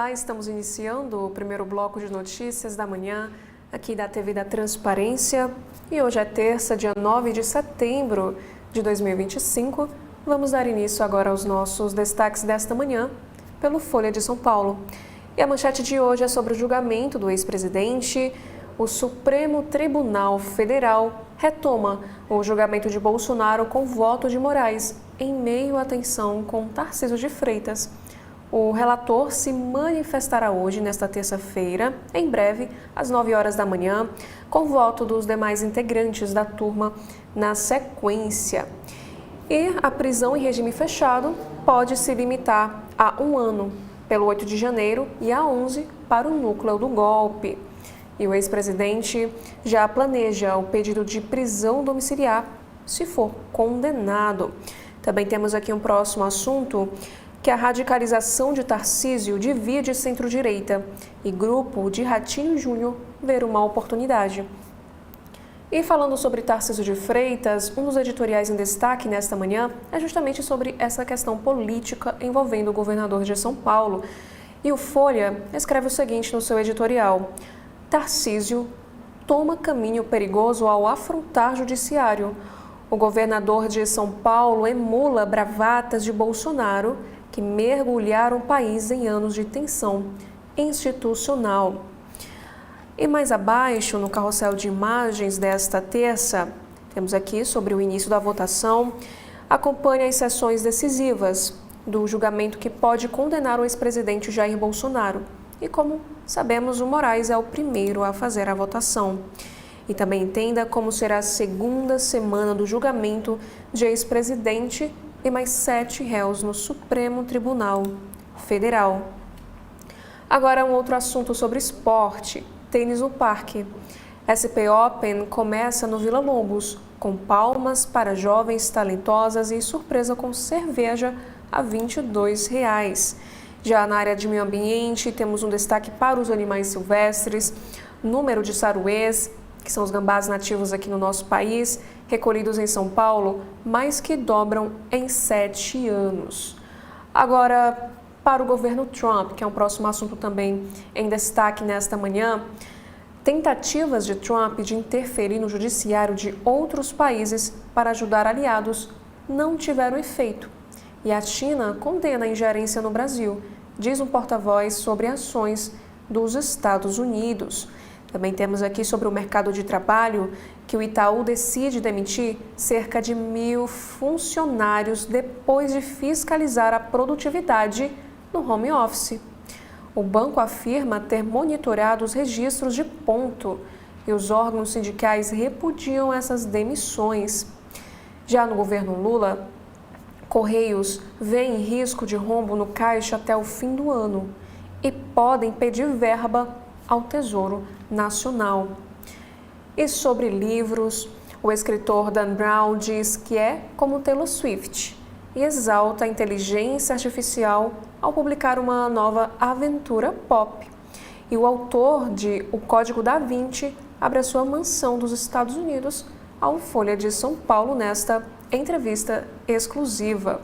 Olá, estamos iniciando o primeiro bloco de notícias da manhã aqui da TV da Transparência e hoje é terça, dia 9 de setembro de 2025. Vamos dar início agora aos nossos destaques desta manhã pelo Folha de São Paulo. E a manchete de hoje é sobre o julgamento do ex-presidente. O Supremo Tribunal Federal retoma o julgamento de Bolsonaro com voto de Moraes, em meio à tensão com Tarcísio de Freitas. O relator se manifestará hoje, nesta terça-feira, em breve, às 9 horas da manhã, com voto dos demais integrantes da turma na sequência. E a prisão em regime fechado pode se limitar a 1 ano, pelo 8 de janeiro, e a 11 para o núcleo do golpe. E o ex-presidente já planeja o pedido de prisão domiciliar se for condenado. Também temos aqui um próximo assunto, que a radicalização de Tarcísio divide centro-direita e grupo de Ratinho Júnior vê uma oportunidade. E falando sobre Tarcísio de Freitas, um dos editoriais em destaque nesta manhã é justamente sobre essa questão política envolvendo o governador de São Paulo. E o Folha escreve o seguinte no seu editorial: Tarcísio toma caminho perigoso ao afrontar judiciário. O governador de São Paulo emula bravatas de Bolsonaro, que mergulharam o país em anos de tensão institucional. E mais abaixo, no carrossel de imagens desta terça, temos aqui sobre o início da votação. Acompanhe as sessões decisivas do julgamento que pode condenar o ex-presidente Jair Bolsonaro. E como sabemos, o Moraes é o primeiro a fazer a votação. E também entenda como será a segunda semana do julgamento de ex-presidente e mais 7 réus no Supremo Tribunal Federal. Agora um outro assunto sobre esporte, tênis no parque. SP Open começa no Vila Lobos, com palmas para jovens talentosas e surpresa com cerveja a R$ 22. Já na área de meio ambiente, temos um destaque para os animais silvestres, número de saruês, que são os gambás nativos aqui no nosso país, recolhidos em São Paulo, mais que dobram em 7 anos. Agora, para o governo Trump, que é um próximo assunto também em destaque nesta manhã, tentativas de Trump de interferir no judiciário de outros países para ajudar aliados não tiveram efeito. E a China condena a ingerência no Brasil, diz um porta-voz sobre ações dos Estados Unidos. Também temos aqui sobre o mercado de trabalho que o Itaú decide demitir cerca de 1.000 funcionários depois de fiscalizar a produtividade no home office. O banco afirma ter monitorado os registros de ponto e os órgãos sindicais repudiam essas demissões. Já no governo Lula, Correios vêem risco de rombo no caixa até o fim do ano e podem pedir verba ao Tesouro Nacional. E sobre livros, o escritor Dan Brown diz que é como Taylor Swift e exalta a inteligência artificial ao publicar uma nova aventura pop. E o autor de O Código da Vinci abre a sua mansão dos Estados Unidos ao Folha de São Paulo nesta entrevista exclusiva.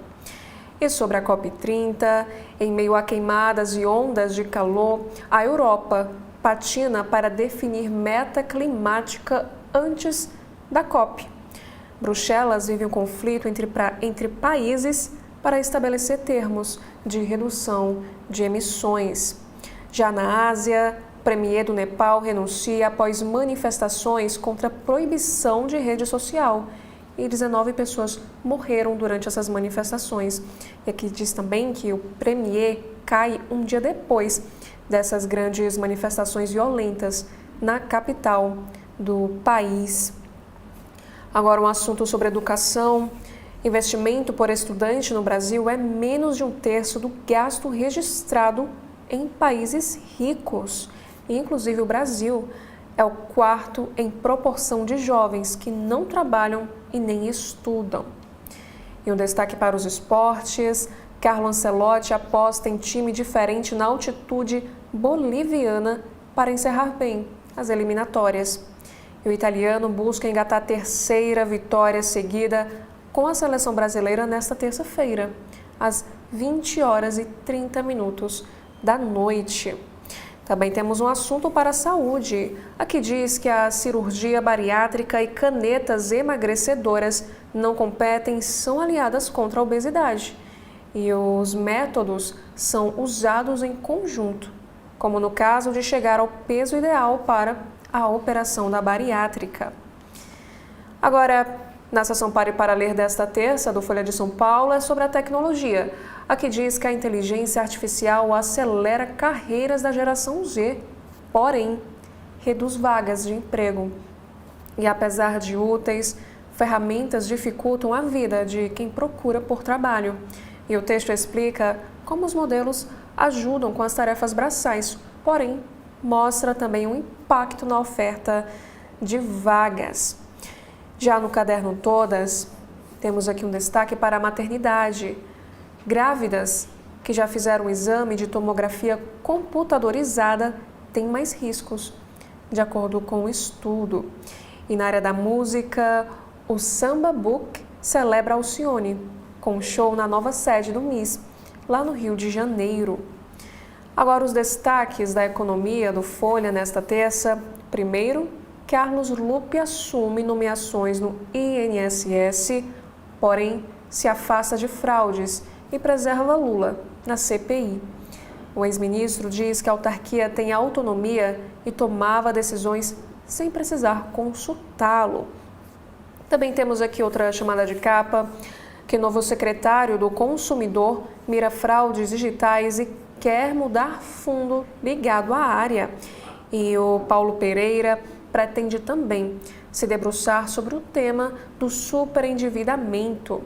E sobre a COP30, em meio a queimadas e ondas de calor, a Europa patina para definir meta climática antes da COP. Bruxelas vive um conflito entre países para estabelecer termos de redução de emissões. Já na Ásia, o premier do Nepal renuncia após manifestações contra a proibição de rede social. E 19 pessoas morreram durante essas manifestações. E aqui diz também que o premier cai um dia depois dessas grandes manifestações violentas na capital do país. Agora um assunto sobre educação. Investimento por estudante no Brasil é menos de 1/3 do gasto registrado em países ricos. E, inclusive, o Brasil é o 4º em proporção de jovens que não trabalham e nem estudam. E um destaque para os esportes: Carlo Ancelotti aposta em time diferente na altitude boliviana para encerrar bem as eliminatórias. E o italiano busca engatar a 3ª vitória seguida com a seleção brasileira nesta terça-feira, às 20h30 da noite. Também temos um assunto para a saúde. Aqui diz que a cirurgia bariátrica e canetas emagrecedoras não competem e são aliadas contra a obesidade. E os métodos são usados em conjunto, como no caso de chegar ao peso ideal para a operação da bariátrica. Agora, na seção Pare para Ler desta terça do Folha de São Paulo é sobre a tecnologia. Aqui diz que a inteligência artificial acelera carreiras da geração Z, porém, reduz vagas de emprego. E apesar de úteis, ferramentas dificultam a vida de quem procura por trabalho. E o texto explica como os modelos ajudam com as tarefas braçais, porém, mostra também um impacto na oferta de vagas. Já no caderno Todas, temos aqui um destaque para a maternidade. Grávidas que já fizeram um exame de tomografia computadorizada têm mais riscos, de acordo com o estudo. E na área da música, o Samba Book celebra Alcione, com um show na nova sede do MIS, lá no Rio de Janeiro. Agora os destaques da economia do Folha nesta terça. Primeiro, Carlos Lupe assume nomeações no INSS, porém se afasta de fraudes e preserva Lula na CPI. O ex-ministro diz que a autarquia tem autonomia e tomava decisões sem precisar consultá-lo. Também temos aqui outra chamada de capa, que novo secretário do Consumidor mira fraudes digitais e quer mudar fundo ligado à área. E o Paulo Pereira pretende também se debruçar sobre o tema do superendividamento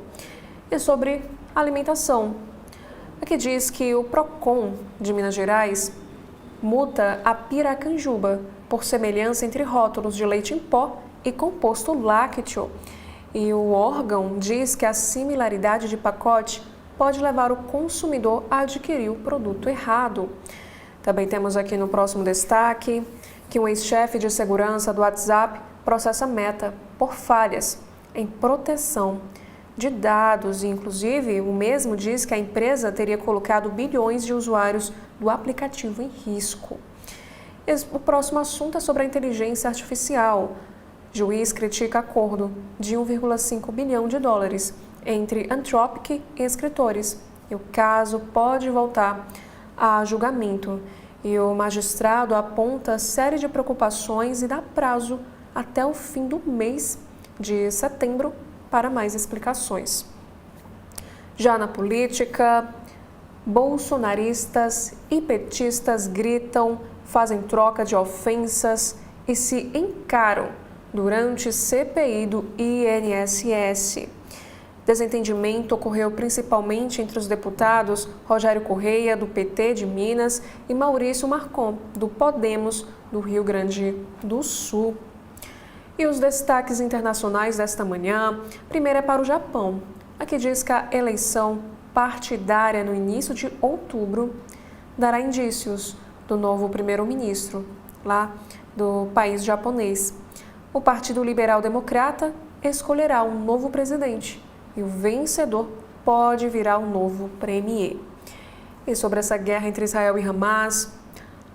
e sobre alimentação. Aqui diz que o Procon de Minas Gerais multa a Piracanjuba por semelhança entre rótulos de leite em pó e composto lácteo. E o órgão diz que a similaridade de pacote pode levar o consumidor a adquirir o produto errado. Também temos aqui no próximo destaque que um ex-chefe de segurança do WhatsApp processa Meta por falhas em proteção de dados. Inclusive, o mesmo diz que a empresa teria colocado bilhões de usuários do aplicativo em risco. O próximo assunto é sobre a inteligência artificial. Juiz critica acordo de 1,5 bilhão de dólares entre Anthropic e escritores. E o caso pode voltar a julgamento. E o magistrado aponta série de preocupações e dá prazo até o fim do mês de setembro para mais explicações. Já na política, bolsonaristas e petistas gritam, fazem troca de ofensas e se encaram durante CPI do INSS. Desentendimento ocorreu principalmente entre os deputados Rogério Correia, do PT de Minas, e Maurício Marcon, do Podemos, do Rio Grande do Sul. E os destaques internacionais desta manhã, primeiro é para o Japão. Aqui diz que a eleição partidária no início de outubro dará indícios do novo primeiro-ministro lá do país japonês. O Partido Liberal Democrata escolherá um novo presidente e o vencedor pode virar um novo premier. E sobre essa guerra entre Israel e Hamas,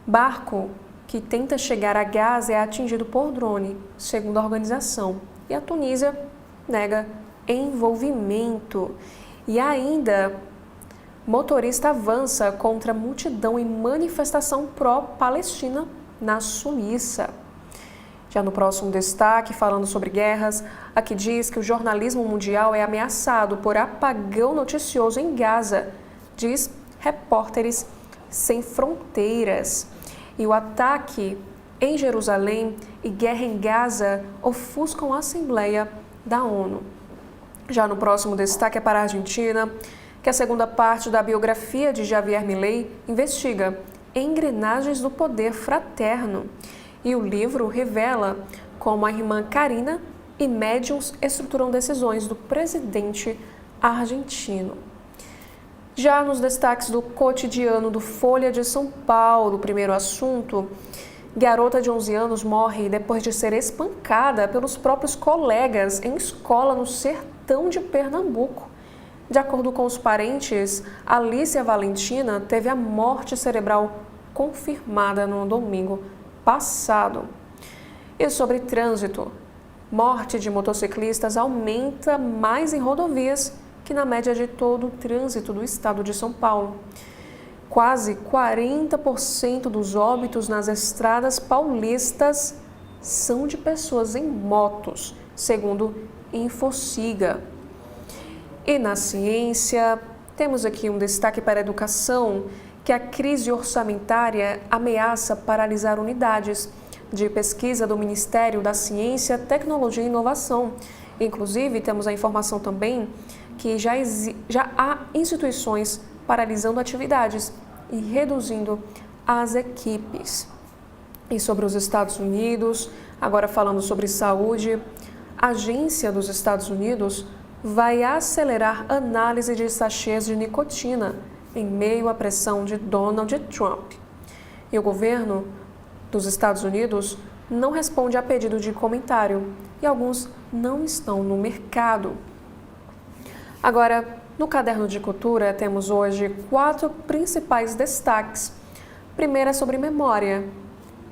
barco que tenta chegar a Gaza é atingido por drone, segundo a organização. E a Tunísia nega envolvimento. E ainda, motorista avança contra multidão em manifestação pró-Palestina na Suíça. Já no próximo destaque, falando sobre guerras, aqui diz que o jornalismo mundial é ameaçado por apagão noticioso em Gaza, diz Repórteres Sem Fronteiras. E o ataque em Jerusalém e guerra em Gaza ofuscam a Assembleia da ONU. Já no próximo destaque é para a Argentina, que a segunda parte da biografia de Javier Milei investiga engrenagens do poder fraterno. E o livro revela como a irmã Karina e médiuns estruturam decisões do presidente argentino. Já nos destaques do cotidiano do Folha de São Paulo, primeiro assunto, garota de 11 anos morre depois de ser espancada pelos próprios colegas em escola no sertão de Pernambuco. De acordo com os parentes, Alicia Valentina teve a morte cerebral confirmada no domingo passado. E sobre trânsito, morte de motociclistas aumenta mais em rodovias que na média de todo o trânsito do estado de São Paulo. Quase 40% dos óbitos nas estradas paulistas são de pessoas em motos, segundo Infociga. E na ciência, temos aqui um destaque para a educação, que a crise orçamentária ameaça paralisar unidades de pesquisa do Ministério da Ciência, Tecnologia e Inovação. Inclusive, temos a informação também que já há instituições paralisando atividades e reduzindo as equipes. E sobre os Estados Unidos, agora falando sobre saúde, a agência dos Estados Unidos vai acelerar análise de sachês de nicotina em meio à pressão de Donald Trump. E o governo dos Estados Unidos não responde a pedido de comentário e alguns não estão no mercado. Agora, no caderno de cultura, temos hoje 4 principais destaques. Primeiro é sobre memória.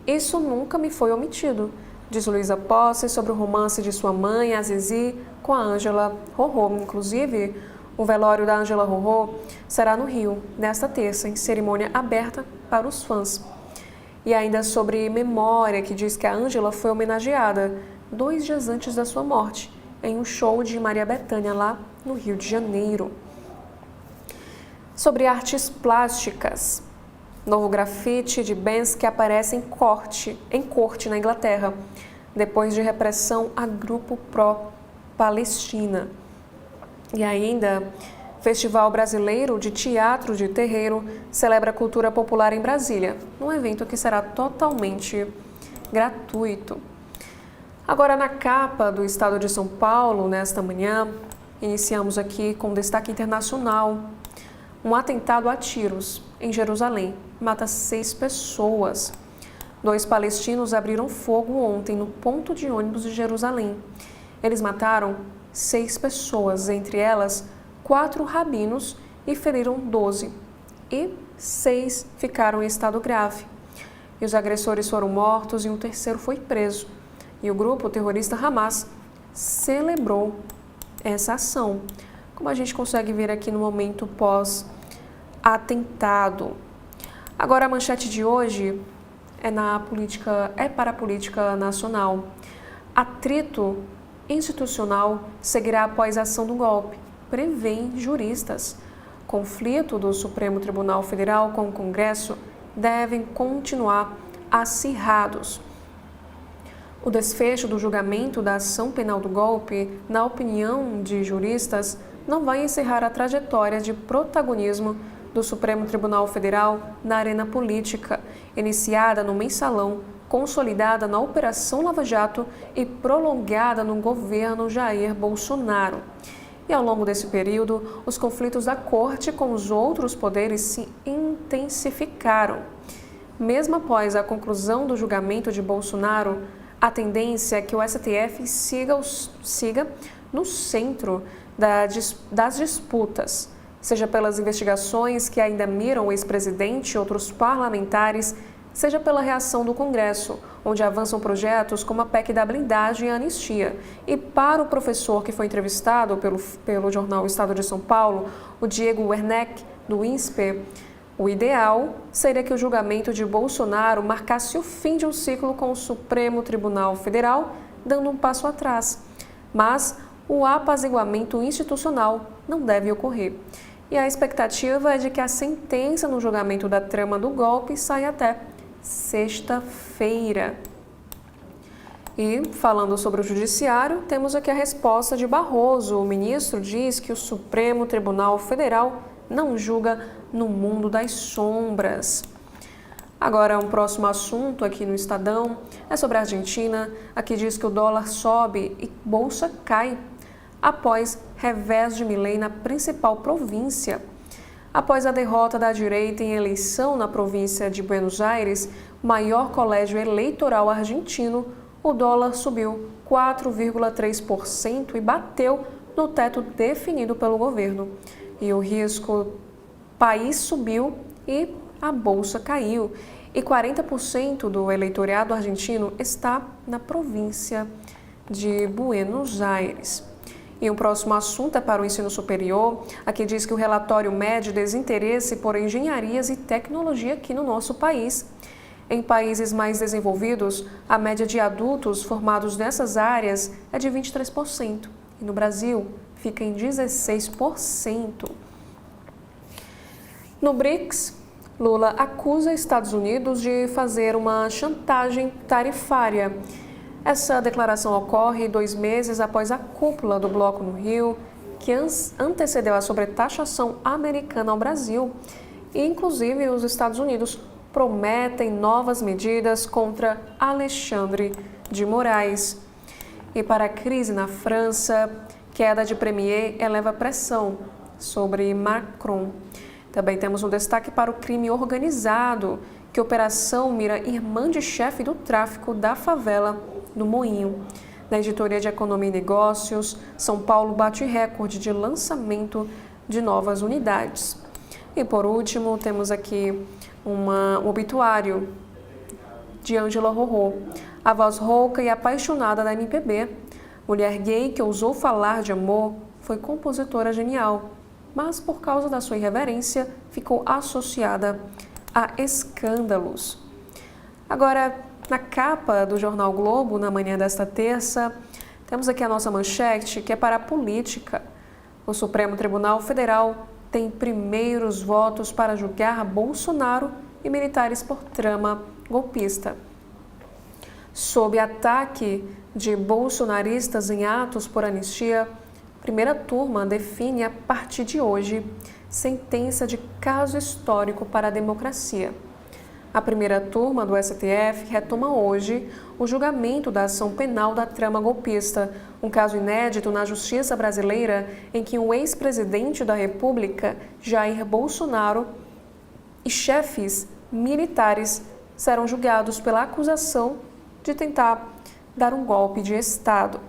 Isso nunca me foi omitido, diz Luísa Posse sobre o romance de sua mãe, a Zizi, com a Ângela Rorô. Inclusive, o velório da Ângela Rorô será no Rio, nesta terça, em cerimônia aberta para os fãs. E ainda sobre memória, que diz que a Ângela foi homenageada 2 dias antes da sua morte, em um show de Maria Bethânia, lá no Rio de Janeiro. Sobre artes plásticas, novo grafite de Banksy aparece em corte na Inglaterra, depois de repressão a grupo pró-Palestina. E ainda, Festival Brasileiro de Teatro de Terreiro celebra a cultura popular em Brasília, num evento que será totalmente gratuito. Agora, na capa do estado de São Paulo, nesta manhã, iniciamos aqui com destaque internacional. Um atentado a tiros em Jerusalém mata 6 pessoas. 2 palestinos abriram fogo ontem no ponto de ônibus de Jerusalém. Eles mataram 6 pessoas, entre elas 4 rabinos, e feriram 12. E 6 ficaram em estado grave. E os agressores foram mortos e um terceiro foi preso. E o grupo terrorista Hamas celebrou essa ação, como a gente consegue ver aqui no momento pós-atentado. Agora a manchete de hoje é para a política nacional. Atrito institucional seguirá após a ação do golpe, prevêem juristas. Conflito do Supremo Tribunal Federal com o Congresso devem continuar acirrados. O desfecho do julgamento da ação penal do golpe, na opinião de juristas, não vai encerrar a trajetória de protagonismo do Supremo Tribunal Federal na arena política, iniciada no Mensalão, consolidada na Operação Lava Jato e prolongada no governo Jair Bolsonaro. E ao longo desse período, os conflitos da Corte com os outros poderes se intensificaram. Mesmo após a conclusão do julgamento de Bolsonaro, a tendência é que o STF siga no centro das disputas, seja pelas investigações que ainda miram o ex-presidente e outros parlamentares, seja pela reação do Congresso, onde avançam projetos como a PEC da blindagem e a anistia. E para o professor que foi entrevistado pelo jornal Estado de São Paulo, o Diego Werneck, do INSPER, o ideal seria que o julgamento de Bolsonaro marcasse o fim de um ciclo com o Supremo Tribunal Federal, dando um passo atrás. Mas o apaziguamento institucional não deve ocorrer. E a expectativa é de que a sentença no julgamento da trama do golpe saia até sexta-feira. E, falando sobre o Judiciário, temos aqui a resposta de Barroso. O ministro diz que o Supremo Tribunal Federal não julga no mundo das sombras. Agora, um próximo assunto aqui no Estadão é sobre a Argentina. Aqui diz que o dólar sobe e bolsa cai após revés de Milei na principal província. Após a derrota da direita em eleição na província de Buenos Aires, maior colégio eleitoral argentino, o dólar subiu 4,3% e bateu no teto definido pelo governo. E o risco país subiu e a bolsa caiu. E 40% do eleitorado argentino está na província de Buenos Aires. E o próximo assunto é para o ensino superior. Aqui diz que o relatório mede desinteresse por engenharias e tecnologia aqui no nosso país. Em países mais desenvolvidos, a média de adultos formados nessas áreas é de 23%. E no Brasil, fica em 16%. No BRICS, Lula acusa Estados Unidos de fazer uma chantagem tarifária. Essa declaração ocorre 2 meses após a cúpula do bloco no Rio, que antecedeu a sobretaxação americana ao Brasil. E, inclusive, os Estados Unidos prometem novas medidas contra Alexandre de Moraes. E para a crise na França, queda de Premier eleva pressão sobre Macron. Também temos um destaque para o crime organizado, que a operação mira irmã de chefe do tráfico da favela do Moinho. Na editoria de Economia e Negócios, São Paulo bate recorde de lançamento de novas unidades. E por último, temos aqui um obituário de Ângela Rorô, a voz rouca e apaixonada da MPB. Mulher gay que ousou falar de amor, foi compositora genial, mas por causa da sua irreverência, ficou associada a escândalos. Agora, na capa do jornal Globo, na manhã desta terça, temos aqui a nossa manchete, que é para a política. O Supremo Tribunal Federal tem primeiros votos para julgar Bolsonaro e militares por trama golpista. Sob ataque de bolsonaristas em atos por anistia, primeira turma define a partir de hoje sentença de caso histórico para a democracia. A primeira turma do STF retoma hoje o julgamento da ação penal da trama golpista, um caso inédito na justiça brasileira em que um ex-presidente da República, Jair Bolsonaro, e chefes militares serão julgados pela acusação de tentar dar um golpe de Estado.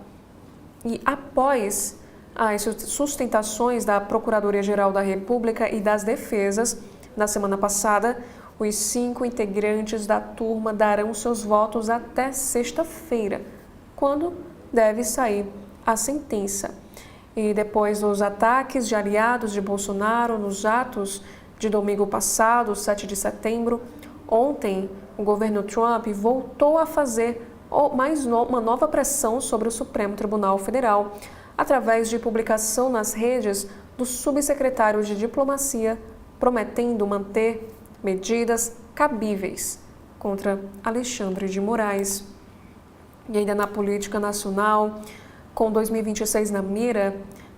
E após as sustentações da Procuradoria-Geral da República e das defesas, na semana passada, os 5 integrantes da turma darão seus votos até sexta-feira, quando deve sair a sentença. E depois dos ataques de aliados de Bolsonaro nos atos de domingo passado, 7 de setembro, ontem o governo Trump voltou a fazer uma nova pressão sobre o Supremo Tribunal Federal, através de publicação nas redes do subsecretário de Diplomacia, prometendo manter medidas cabíveis contra Alexandre de Moraes. E ainda na política nacional, com 2026 na mira,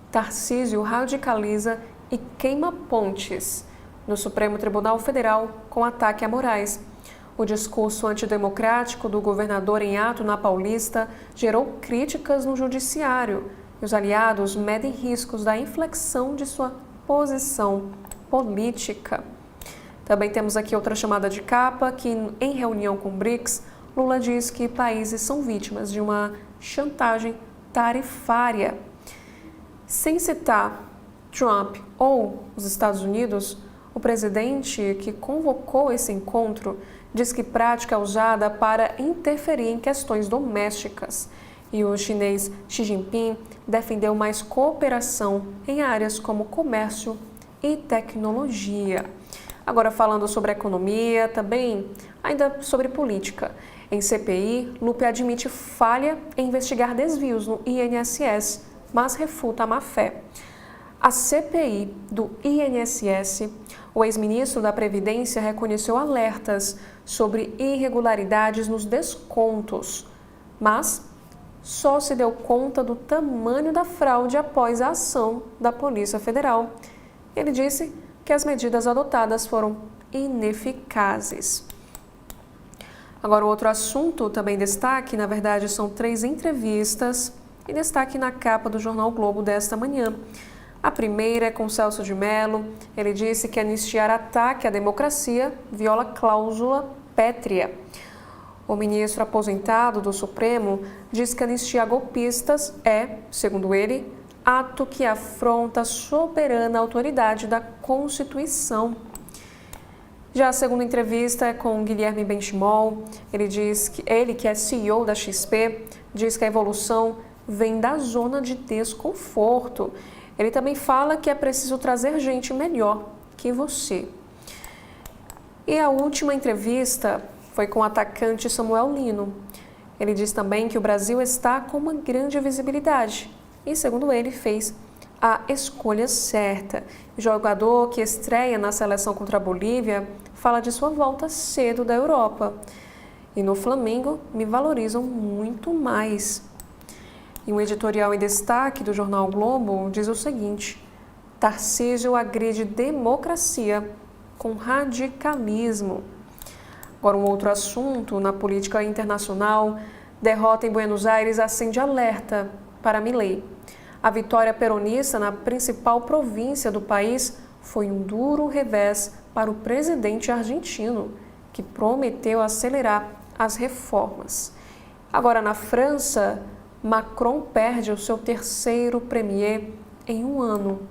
Tarcísio radicaliza e queima pontes no Supremo Tribunal Federal com ataque a Moraes. O discurso antidemocrático do governador em ato na Paulista gerou críticas no judiciário e os aliados medem riscos da inflexão de sua posição política. Também temos aqui outra chamada de capa, que em reunião com o BRICS, Lula diz que países são vítimas de uma chantagem tarifária. Sem citar Trump ou os Estados Unidos, o presidente que convocou esse encontro diz que prática é usada para interferir em questões domésticas. E o chinês Xi Jinping defendeu mais cooperação em áreas como comércio e tecnologia. Agora falando sobre economia, também ainda sobre política. Em CPI, Lupe admite falha em investigar desvios no INSS, mas refuta a má-fé. A CPI do INSS, o ex-ministro da Previdência reconheceu alertas sobre irregularidades nos descontos, mas só se deu conta do tamanho da fraude após a ação da Polícia Federal. Ele disse que as medidas adotadas foram ineficazes. Agora, o outro assunto também destaque, na verdade, são 3 entrevistas e destaque na capa do Jornal Globo desta manhã. A primeira é com Celso de Mello. Ele disse que anistiar ataque à democracia viola cláusula pétrea. O ministro aposentado do Supremo diz que anistiar golpistas é, segundo ele, ato que afronta a soberana autoridade da Constituição. Já a segunda entrevista é com Guilherme Benchimol. Ele que é CEO da XP, diz que a evolução vem da zona de desconforto. Ele também fala que é preciso trazer gente melhor que você. E a última entrevista foi com o atacante Samuel Lino. Ele diz também que o Brasil está com uma grande visibilidade e, segundo ele, fez a escolha certa. O jogador que estreia na seleção contra a Bolívia fala de sua volta cedo da Europa. E no Flamengo me valorizam muito mais. E um editorial em destaque do jornal Globo diz o seguinte: Tarcísio agride democracia com radicalismo. Agora, um outro assunto na política internacional: derrota em Buenos Aires acende alerta para Milei. A vitória peronista na principal província do país foi um duro revés para o presidente argentino, que prometeu acelerar as reformas. Agora, na França, Macron perde o seu terceiro premier em um ano.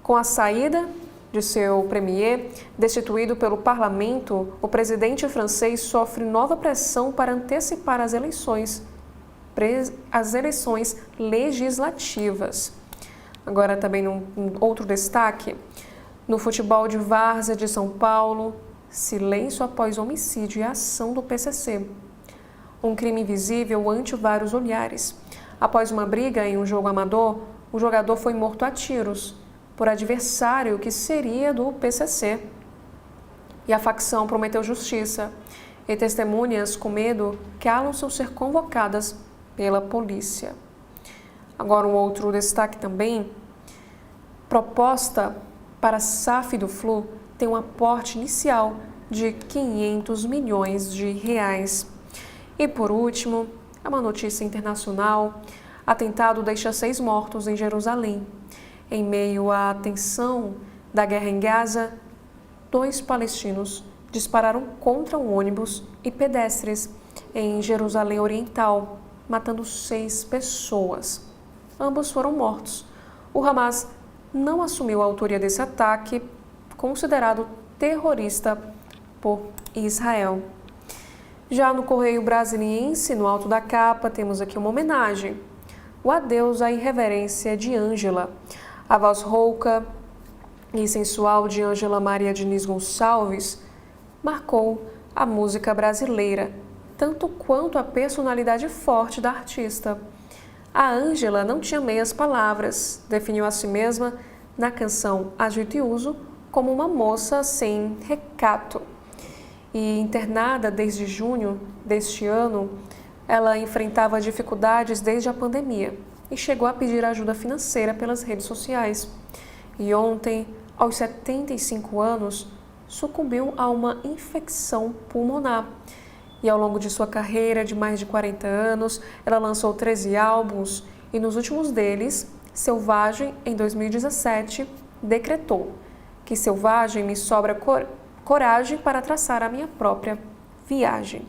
Com a saída de seu premier, destituído pelo parlamento, o presidente francês sofre nova pressão para antecipar as eleições legislativas. Agora também um outro destaque, no futebol de várzea de São Paulo, silêncio após homicídio e ação do PCC. Um crime invisível ante vários olhares. Após uma briga em um jogo amador, o jogador foi morto a tiros por adversário que seria do PCC. E a facção prometeu justiça. E testemunhas com medo calam-se ser convocadas pela polícia. Agora um outro destaque também. Proposta para a SAF do Flu tem um aporte inicial de 500 milhões de reais. E por último, é uma notícia internacional. Atentado deixa 6 mortos em Jerusalém. Em meio à tensão da guerra em Gaza, 2 palestinos dispararam contra um ônibus e pedestres em Jerusalém Oriental, matando 6 pessoas. Ambos foram mortos. O Hamas não assumiu a autoria desse ataque, considerado terrorista por Israel. Já no Correio Brasiliense, no alto da capa, temos aqui uma homenagem. O adeus à irreverência de Ângela. A voz rouca e sensual de Ângela Maria Diniz Gonçalves marcou a música brasileira, tanto quanto a personalidade forte da artista. A Ângela não tinha meias palavras, definiu a si mesma na canção Agito e Uso como uma moça sem recato. E internada desde junho deste ano, ela enfrentava dificuldades desde a pandemia e chegou a pedir ajuda financeira pelas redes sociais. E ontem, aos 75 anos, sucumbiu a uma infecção pulmonar. E ao longo de sua carreira de mais de 40 anos, ela lançou 13 álbuns e nos últimos deles, Selvagem, em 2017, decretou que selvagem me sobra coragem para traçar a minha própria viagem.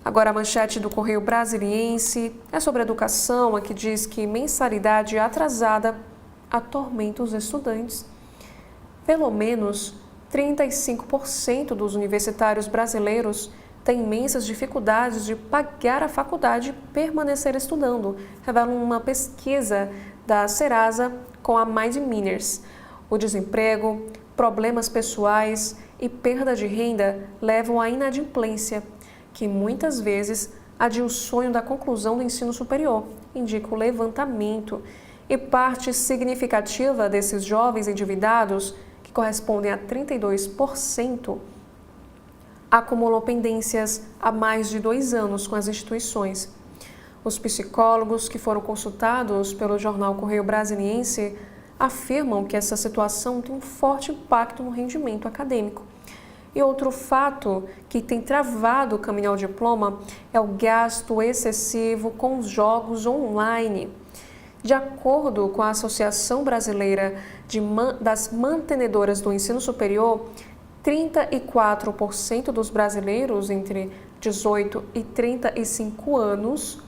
Agora a manchete do Correio Brasiliense é sobre educação, que diz que mensalidade atrasada atormenta os estudantes. Pelo menos 35% dos universitários brasileiros têm imensas dificuldades de pagar a faculdade e permanecer estudando, revela uma pesquisa da Serasa com a Mind Miners. O desemprego, problemas pessoais e perda de renda levam à inadimplência, que muitas vezes adia o sonho da conclusão do ensino superior, indica o levantamento. E parte significativa desses jovens endividados, que correspondem a 32%, acumulou pendências há mais de 2 anos com as instituições. Os psicólogos que foram consultados pelo jornal Correio Brasiliense afirmam que essa situação tem um forte impacto no rendimento acadêmico. E outro fato que tem travado o caminho ao diploma é o gasto excessivo com os jogos online. De acordo com a Associação Brasileira das Mantenedoras do Ensino Superior, 34% dos brasileiros entre 18 e 35 anos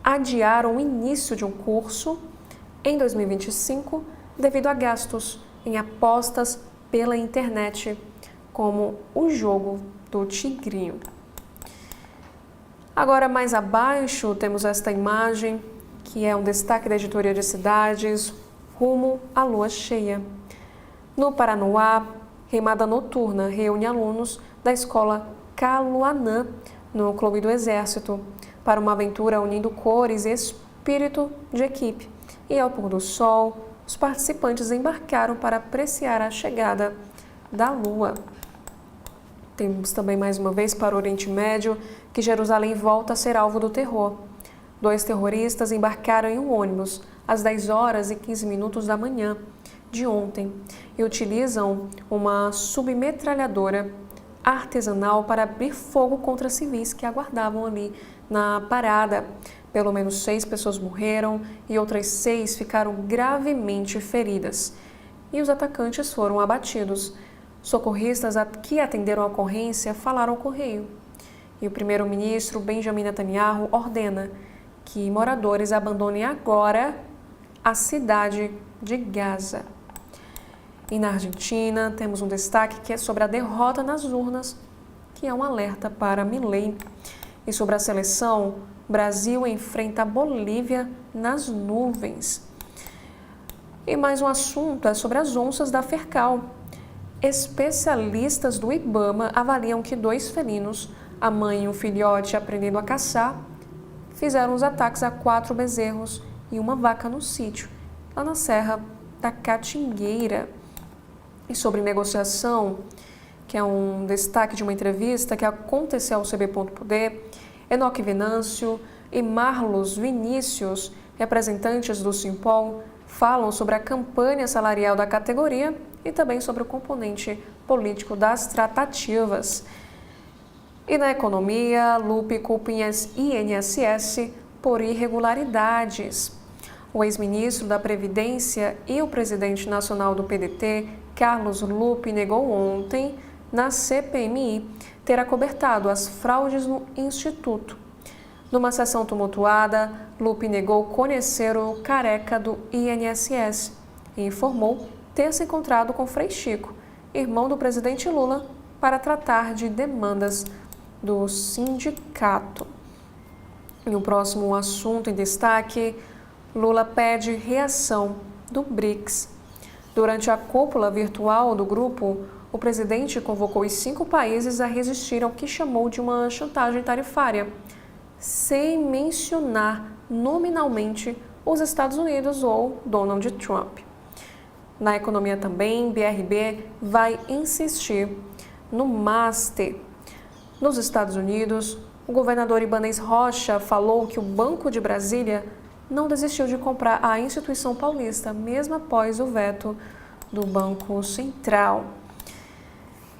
adiaram o início de um curso em 2025 devido a gastos em apostas pela internet, como o jogo do Tigrinho. Agora, mais abaixo, temos esta imagem, que é um destaque da editoria de cidades, rumo à lua cheia. No Paranoá, Reimada Noturna reúne alunos da escola Caluanã, no Clube do Exército, para uma aventura unindo cores e espírito de equipe. E ao pôr do sol, os participantes embarcaram para apreciar a chegada da lua. Temos também mais uma vez para o Oriente Médio, que Jerusalém volta a ser alvo do terror. 2 terroristas embarcaram em um ônibus às 10 horas e 15 minutos da manhã de ontem e utilizam uma submetralhadora artesanal para abrir fogo contra civis que aguardavam ali na parada. Pelo menos 6 pessoas morreram e outras 6 ficaram gravemente feridas. E os atacantes foram abatidos. Socorristas que atenderam a ocorrência falaram ao Correio. E o primeiro-ministro Benjamin Netanyahu ordena que moradores abandonem agora a cidade de Gaza. E na Argentina, temos um destaque que é sobre a derrota nas urnas, que é um alerta para Milei. E sobre a seleção, Brasil enfrenta a Bolívia nas nuvens. E mais um assunto é sobre as onças da Fercal. Especialistas do IBAMA avaliam que 2 felinos, a mãe e um filhote aprendendo a caçar, fizeram os ataques a 4 bezerros e uma vaca no sítio, lá na Serra da Catingueira. E sobre negociação, que é um destaque de uma entrevista que aconteceu ao CB.poder, Enoque Venâncio e Marlos Vinícius, representantes do Simpol, falam sobre a campanha salarial da categoria e também sobre o componente político das tratativas. E na economia, Lupe culpa INSS por irregularidades. O ex-ministro da Previdência e o presidente nacional do PDT, Carlos Lupe, negou ontem, na CPMI, ter acobertado as fraudes no Instituto. Numa sessão tumultuada, Lupe negou conhecer o careca do INSS e informou ter se encontrado com Frei Chico, irmão do presidente Lula, para tratar de demandas do sindicato. E o próximo assunto em destaque, Lula pede reação do BRICS. Durante a cúpula virtual do grupo, o presidente convocou os 5 países a resistir ao que chamou de uma chantagem tarifária, sem mencionar nominalmente os Estados Unidos ou Donald Trump. Na economia também, BRB vai insistir no MAST. Nos Estados Unidos, o governador Ibanez Rocha falou que o Banco de Brasília não desistiu de comprar a instituição paulista, mesmo após o veto do Banco Central.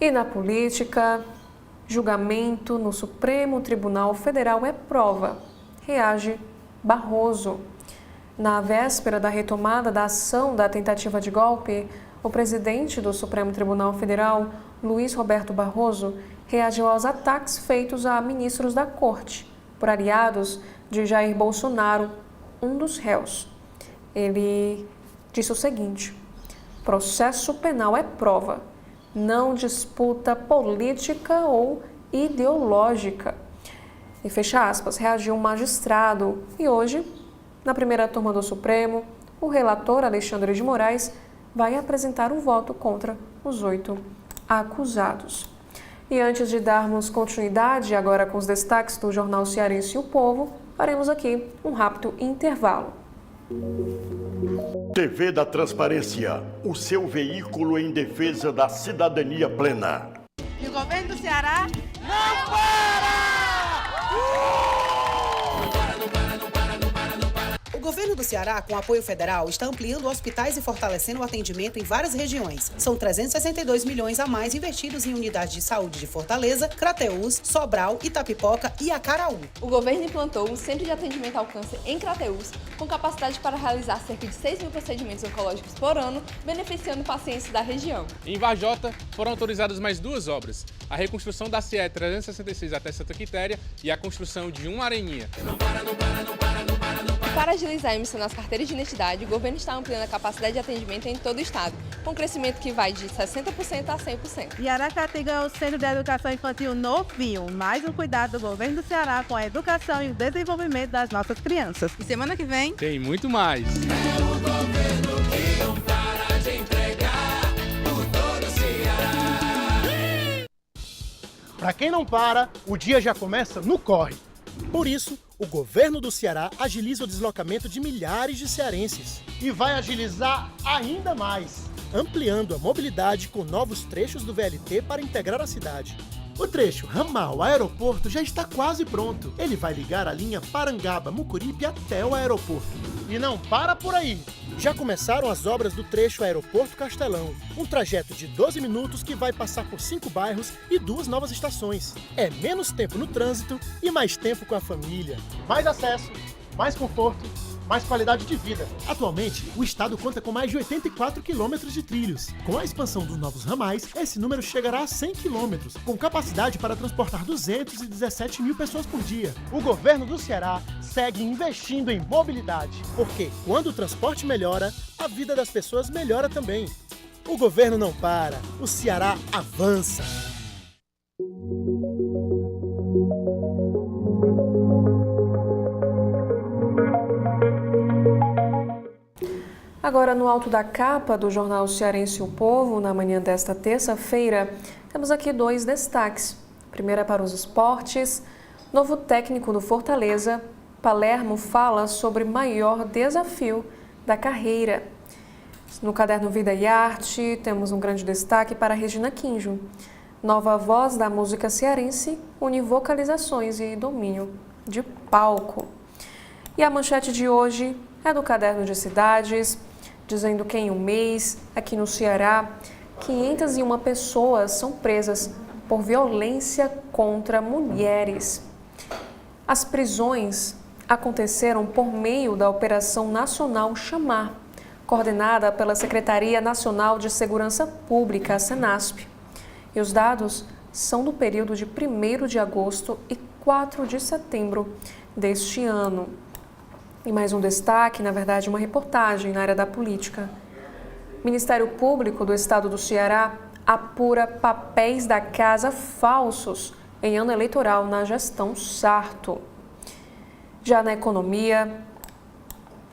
E na política, julgamento no Supremo Tribunal Federal é prova, reage Barroso. Na véspera da retomada da ação da tentativa de golpe, o presidente do Supremo Tribunal Federal, Luiz Roberto Barroso, reagiu aos ataques feitos a ministros da Corte por aliados de Jair Bolsonaro, um dos réus. Ele disse o seguinte: processo penal é prova, não disputa política ou ideológica. E fecha aspas, reagiu um magistrado. E hoje, na primeira turma do Supremo, o relator Alexandre de Moraes vai apresentar o voto contra os 8 acusados. E antes de darmos continuidade agora com os destaques do Jornal Cearense e o Povo, faremos aqui um rápido intervalo. TV da Transparência, o seu veículo em defesa da cidadania plena. E o governo do Ceará não para! O governo do Ceará, com apoio federal, está ampliando hospitais e fortalecendo o atendimento em várias regiões. São 362 milhões a mais investidos em unidades de saúde de Fortaleza, Crateús, Sobral, Itapipoca e Acaraú. O governo implantou um centro de atendimento ao câncer em Crateús, com capacidade para realizar cerca de 6 mil procedimentos oncológicos por ano, beneficiando pacientes da região. Em Varjota, foram autorizadas mais 2 obras: a reconstrução da CE 366 até Santa Quitéria e a construção de uma areninha. Para agilizar a emissão das carteiras de identidade, o governo está ampliando a capacidade de atendimento em todo o estado, com um crescimento que vai de 60% a 100%. E Aracati ganhou o Centro de Educação Infantil novinho, mais um cuidado do governo do Ceará com a educação e o desenvolvimento das nossas crianças. E semana que vem Tem muito mais. Para quem não para, o dia já começa no corre. Por isso, o governo do Ceará agiliza o deslocamento de milhares de cearenses. E vai agilizar ainda mais, ampliando a mobilidade com novos trechos do VLT para integrar a cidade. O trecho ramal-aeroporto já está quase pronto. Ele vai ligar a linha Parangaba-Mucuripe até o aeroporto. E não para por aí. Já começaram as obras do trecho Aeroporto Castelão, um trajeto de 12 minutos que vai passar por 5 bairros e 2 novas estações. É menos tempo no trânsito e mais tempo com a família. Mais acesso, mais conforto, mais qualidade de vida. Atualmente, o estado conta com mais de 84 quilômetros de trilhos. Com a expansão dos novos ramais, esse número chegará a 100 quilômetros, com capacidade para transportar 217 mil pessoas por dia. O governo do Ceará segue investindo em mobilidade, porque quando o transporte melhora, a vida das pessoas melhora também. O governo não para, o Ceará avança. Agora, no alto da capa do jornal Cearense O Povo, na manhã desta terça-feira, temos aqui 2 destaques. Primeiro é para os esportes. Novo técnico do Fortaleza, Palermo, fala sobre maior desafio da carreira. No caderno Vida e Arte, temos um grande destaque para Regina Quinjo. Nova voz da música cearense, une vocalizações e domínio de palco. E a manchete de hoje é do caderno de cidades, dizendo que em um mês, aqui no Ceará, 501 pessoas são presas por violência contra mulheres. As prisões aconteceram por meio da Operação Nacional Chamar, coordenada pela Secretaria Nacional de Segurança Pública, a Senasp. E os dados são do período de 1º de agosto e 4 de setembro deste ano. E mais um destaque, na verdade, uma reportagem na área da política. O Ministério Público do Estado do Ceará apura papéis da casa falsos em ano eleitoral na gestão Sarto. Já na economia,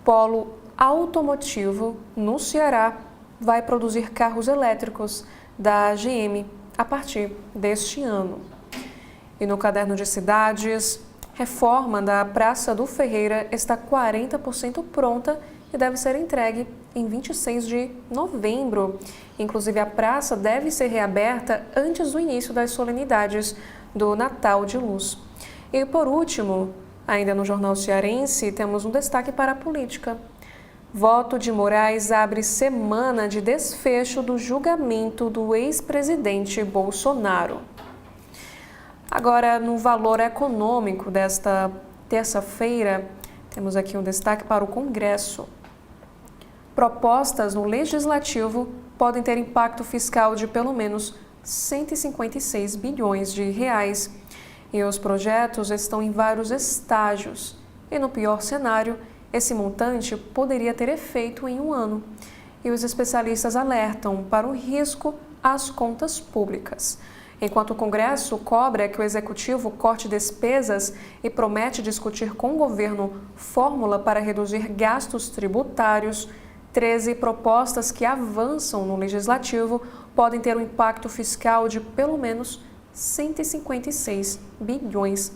polo automotivo no Ceará vai produzir carros elétricos da GM a partir deste ano. E no caderno de cidades, reforma da Praça do Ferreira está 40% pronta e deve ser entregue em 26 de novembro. Inclusive, a praça deve ser reaberta antes do início das solenidades do Natal de Luz. E, por último, ainda no Jornal Cearense, temos um destaque para a política. Voto de Moraes abre semana de desfecho do julgamento do ex-presidente Bolsonaro. Agora, no valor econômico desta terça-feira, temos aqui um destaque para o Congresso. Propostas no Legislativo podem ter impacto fiscal de pelo menos 156 bilhões de reais. E os projetos estão em vários estágios. E no pior cenário, esse montante poderia ter efeito em um ano. E os especialistas alertam para o risco às contas públicas. Enquanto o Congresso cobra que o Executivo corte despesas e promete discutir com o governo fórmula para reduzir gastos tributários, 13 propostas que avançam no Legislativo podem ter um impacto fiscal de pelo menos 156 bilhões.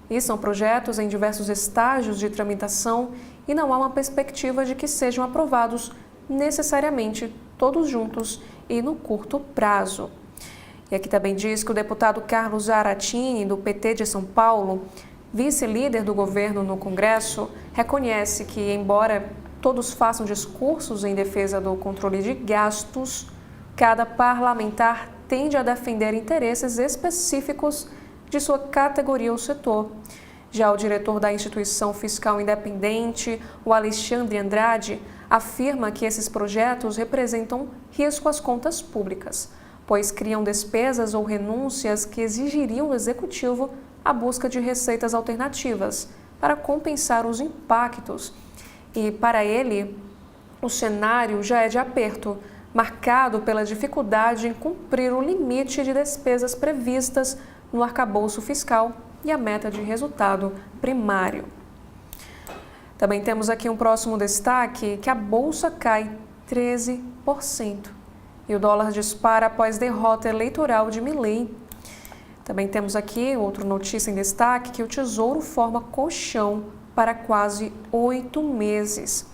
E são projetos em diversos estágios de tramitação e não há uma perspectiva de que sejam aprovados necessariamente todos juntos e no curto prazo. E aqui também diz que o deputado Carlos Zaratini, do PT de São Paulo, vice-líder do governo no Congresso, reconhece que, embora todos façam discursos em defesa do controle de gastos, cada parlamentar tende a defender interesses específicos de sua categoria ou setor. Já o diretor da Instituição Fiscal Independente, o Alexandre Andrade, afirma que esses projetos representam risco às contas públicas, pois criam despesas ou renúncias que exigiriam do Executivo a busca de receitas alternativas para compensar os impactos. E, para ele, o cenário já é de aperto, marcado pela dificuldade em cumprir o limite de despesas previstas no arcabouço fiscal e a meta de resultado primário. Também temos aqui um próximo destaque, que a Bolsa cai 13% e o dólar dispara após derrota eleitoral de Milei. Também temos aqui outra notícia em destaque, que o Tesouro forma colchão para quase 8 meses.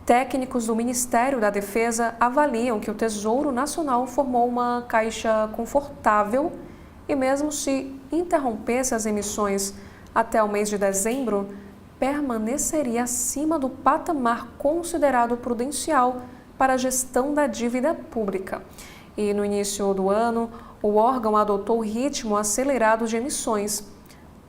Técnicos do Ministério da Defesa avaliam que o Tesouro Nacional formou uma caixa confortável e, mesmo se interrompesse as emissões até o mês de dezembro, permaneceria acima do patamar considerado prudencial para a gestão da dívida pública. E no início do ano, o órgão adotou o ritmo acelerado de emissões,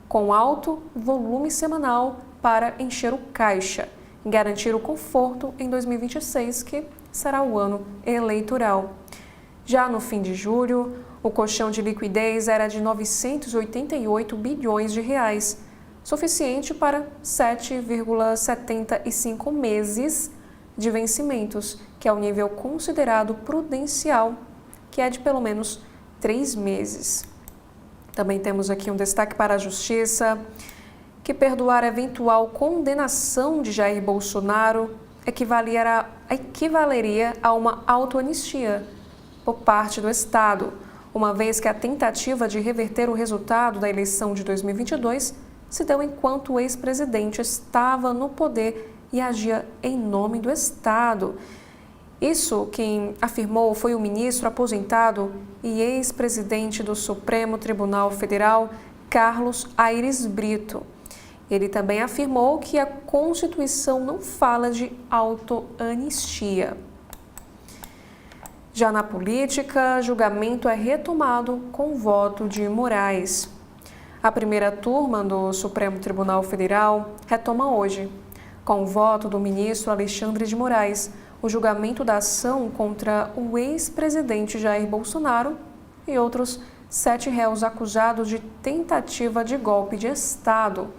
com alto volume semanal para encher o caixa e garantir o conforto em 2026, que será o ano eleitoral. Já no fim de julho, o colchão de liquidez era de 988 bilhões de reais, suficiente para 7,75 meses de vencimentos, que é o nível considerado prudencial, que é de pelo menos 3 meses. Também temos aqui um destaque para a Justiça, que perdoar eventual condenação de Jair Bolsonaro equivaleria a uma autoanistia por parte do Estado, uma vez que a tentativa de reverter o resultado da eleição de 2022 se deu enquanto o ex-presidente estava no poder e agia em nome do Estado. Isso quem afirmou foi o ministro aposentado e ex-presidente do Supremo Tribunal Federal, Carlos Aires Brito. Ele também afirmou que a Constituição não fala de autoanistia. Já na política, julgamento é retomado com voto de Moraes. A primeira turma do Supremo Tribunal Federal retoma hoje, com o voto do ministro Alexandre de Moraes, o julgamento da ação contra o ex-presidente Jair Bolsonaro e outros 7 réus acusados de tentativa de golpe de Estado.